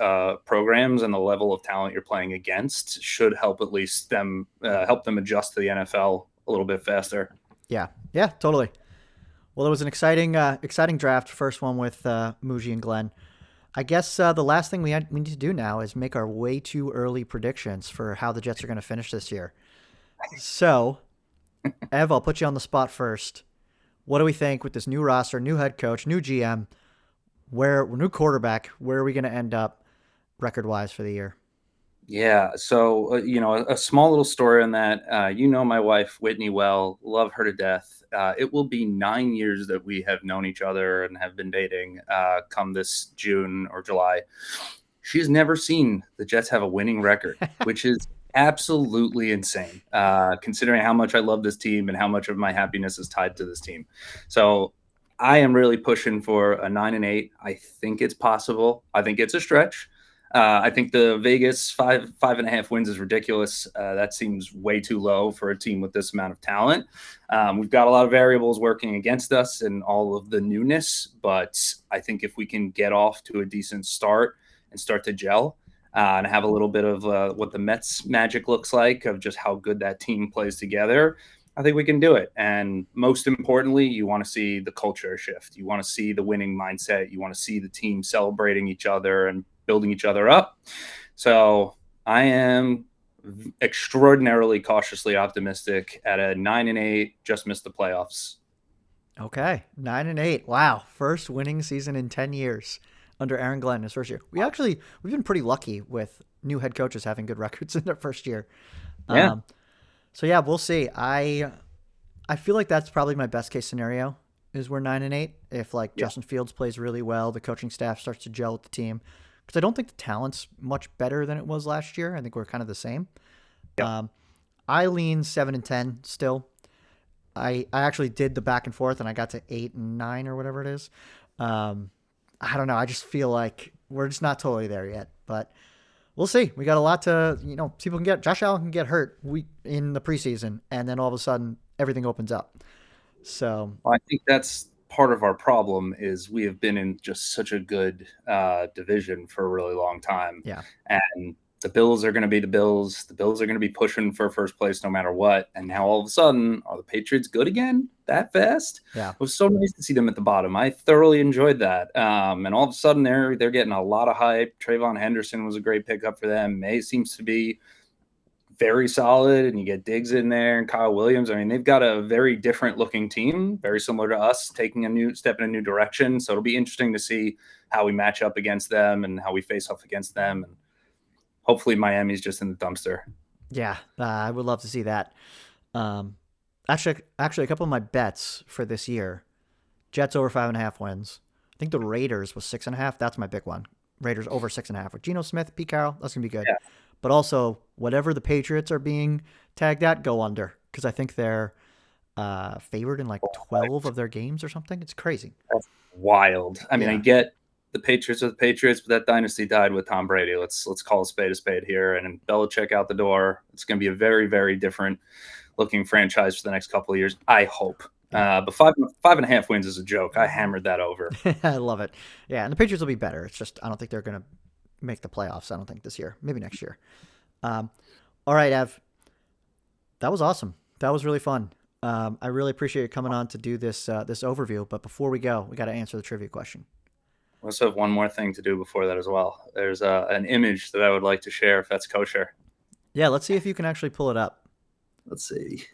programs, and the level of talent you're playing against should help at least help them adjust to the NFL a little bit faster. Yeah, totally. Well, it was an exciting draft. First one with Mougey and Glenn. I guess the last thing we need to do now is make our way too early predictions for how the Jets are going to finish this year. So, Ev, I'll put you on the spot first. What do we think with this new roster, new head coach, new GM? New quarterback, where are we going to end up record-wise for the year? Yeah, so, a small little story on that. My wife, Whitney, well, love her to death. It will be 9 years that we have known each other and have been dating come this June or July. She's never seen the Jets have a winning record, which is absolutely insane, considering how much I love this team and how much of my happiness is tied to this team. So I am really pushing for a 9-8. I think it's possible. I think it's a stretch. I think the Vegas 5.5 wins is ridiculous. That seems way too low for a team with this amount of talent. We've got a lot of variables working against us and all of the newness, but I think if we can get off to a decent start and start to gel and have a little bit of what the Mets magic looks like of just how good that team plays together, I think we can do it. And most importantly, you want to see the culture shift. You want to see the winning mindset. You want to see the team celebrating each other and building each other up. So I am extraordinarily cautiously optimistic at a 9-8, just missed the playoffs. Okay, 9-8. Wow, first winning season in 10 years under Aaron Glenn his first year. We've been pretty lucky with new head coaches having good records in their first year. Yeah. So yeah, we'll see. I feel like that's probably my best case scenario is we're 9-8. If like Justin Fields plays really well, the coaching staff starts to gel with the team. Because I don't think the talent's much better than it was last year. I think we're kind of the same. Yep. I lean 7-10 still. I actually did the back and forth and I got to 8 and 9 or whatever it is. I don't know. I just feel like we're just not totally there yet, but we'll see. We got a lot to, people can Josh Allen can get hurt in the preseason and then all of a sudden everything opens up. So I think that's part of our problem is we have been in just such a good division for a really long time. Yeah. And the Bills are going to be the Bills. The Bills are going to be pushing for first place no matter what. And now all of a sudden, are the Patriots good again that fast? Yeah. It was so nice to see them at the bottom. I thoroughly enjoyed that. And all of a sudden, they're getting a lot of hype. Trayvon Henderson was a great pickup for them. May seems to be very solid, and you get Diggs in there and Kyle Williams. I mean, they've got a very different looking team, very similar to us, taking a new step in a new direction. So it'll be interesting to see how we match up against them and how we face off against them. And hopefully Miami's just in the dumpster. Yeah, I would love to see that. Actually, a couple of my bets for this year, Jets over 5.5 wins. I think the Raiders was 6.5. That's my big one. Raiders over 6.5 with Geno Smith, Pete Carroll. That's gonna be good. Yeah. But also, whatever the Patriots are being tagged at, go under because I think they're favored in like 12 of their games or something. It's crazy. That's wild. I mean, I get the Patriots are the Patriots, but that dynasty died with Tom Brady. Let's call a spade here. And Belichick out the door. It's going to be a very, very different looking franchise for the next couple of years, I hope. But 5.5 wins is a joke. I hammered that over. I love it. Yeah, and the Patriots will be better. It's just I don't think they're going to make the playoffs. I don't think this year. Maybe next year. All right, Ev. That was awesome. That was really fun. I really appreciate you coming on to do this overview. But before we go, we got to answer the trivia question. I also have one more thing to do before that as well. There's an image that I would like to share if that's kosher. Yeah, let's see if you can actually pull it up. Let's see.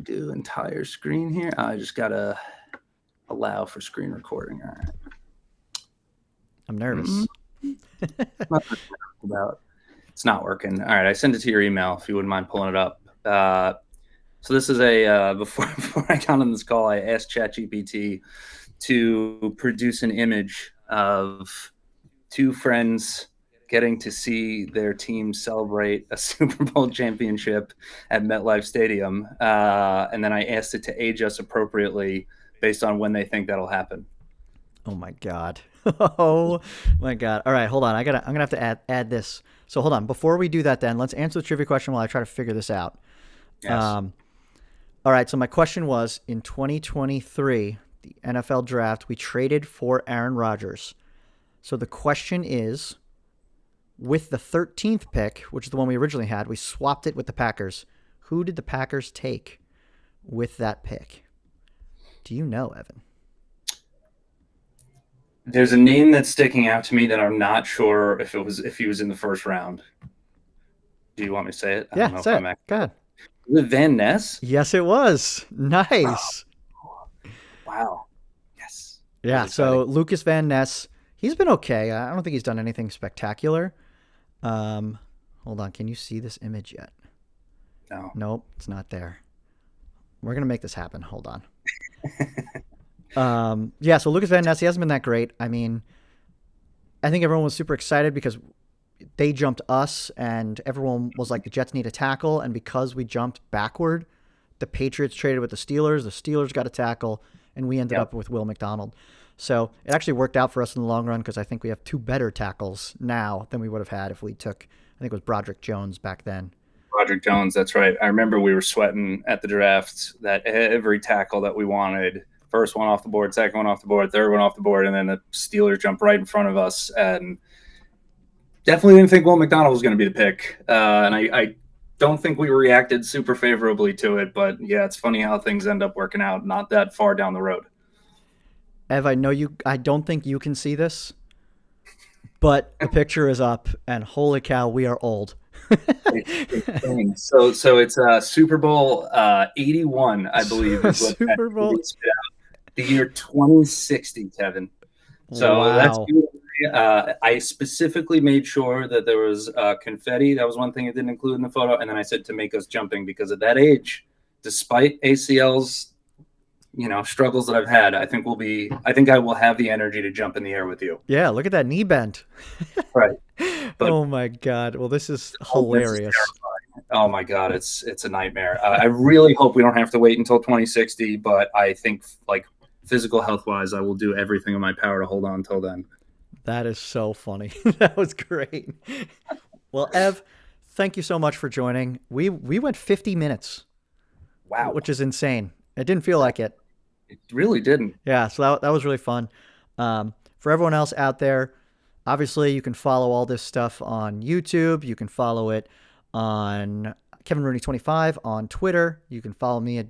Do entire screen here. I just got to allow for screen recording. All right. I'm nervous. It's not working. All right. I sent it to your email if you wouldn't mind pulling it up. So this is before I got on this call, I asked ChatGPT to produce an image of two friends getting to see their team celebrate a Super Bowl championship at MetLife Stadium. And then I asked it to age us appropriately based on when they think that'll happen. Oh my God. Oh my God. All right, hold on. I'm gonna have to add this. So hold on. Before we do that then, let's answer the trivia question while I try to figure this out. Yes. All right, so my question was, in 2023, the NFL draft, we traded for Aaron Rodgers. So the question is, with the 13th pick, which is the one we originally had, we swapped it with the Packers. Who did the Packers take with that pick? Do you know, Evan? There's a name that's sticking out to me that I'm not sure if he was in the first round. Do you want me to say it? I don't know say it. Go ahead. Was it Van Ness? Yes, it was. Nice. Oh. Wow. Yes. Yeah, so Lucas Van Ness, he's been okay. I don't think he's done anything spectacular. Hold on. Can you see this image yet? No. Nope, it's not there. We're going to make this happen. Hold on. Yeah, so Lucas Van Ness, he hasn't been that great. I mean, I think everyone was super excited because they jumped us and everyone was like, the Jets need a tackle. And because we jumped backward, the Patriots traded with the Steelers. The Steelers got a tackle and we ended up with Will McDonald. So it actually worked out for us in the long run because I think we have 2 better tackles now than we would have had if we took, I think it was Broderick Jones back then. Broderick Jones, that's right. I remember we were sweating at the draft that every tackle that we wanted, first one off the board, second one off the board, third one off the board, and then the Steelers jumped right in front of us. And definitely didn't think Will McDonald was going to be the pick. And I don't think we reacted super favorably to it. But, yeah, it's funny how things end up working out not that far down the road. Ev, I don't think you can see this, but the picture is up, and holy cow, we are old. So it's Super Bowl 81, I believe. Is what Super Bowl. The year 2060, Kevin. So wow. That's good. I specifically made sure that there was confetti. That was one thing I didn't include in the photo. And then I said to make us jumping because at that age, despite ACLs, struggles that I've had, I think I will have the energy to jump in the air with you. Yeah, look at that knee bend. Right. But, oh my God. Well, this is hilarious. Oh my God, it's a nightmare. I really hope we don't have to wait until 2060, but I think physical health wise, I will do everything in my power to hold on until then. That is so funny. That was great. Well, Ev, thank you so much for joining. We went 50 minutes. Wow. Which is insane. It didn't feel like it. It really didn't. Yeah, so that was really fun. For everyone else out there, obviously you can follow all this stuff on YouTube. You can follow it on Kevin Rooney 25 on Twitter. You can follow me at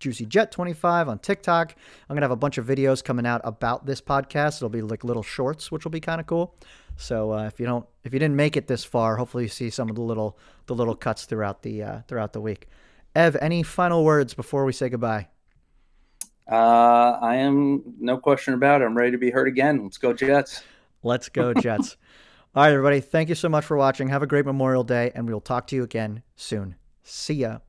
JuicyJet25 on TikTok. I'm going to have a bunch of videos coming out about this podcast. It'll be like little shorts, which will be kind of cool. So if you didn't make it this far, hopefully you see some of the little cuts throughout the week. Ev, any final words before we say goodbye? I am, no question about it. I'm ready to be heard again. Let's go Jets. Let's go Jets. All right, everybody. Thank you so much for watching. Have a great Memorial Day, and we will talk to you again soon. See ya.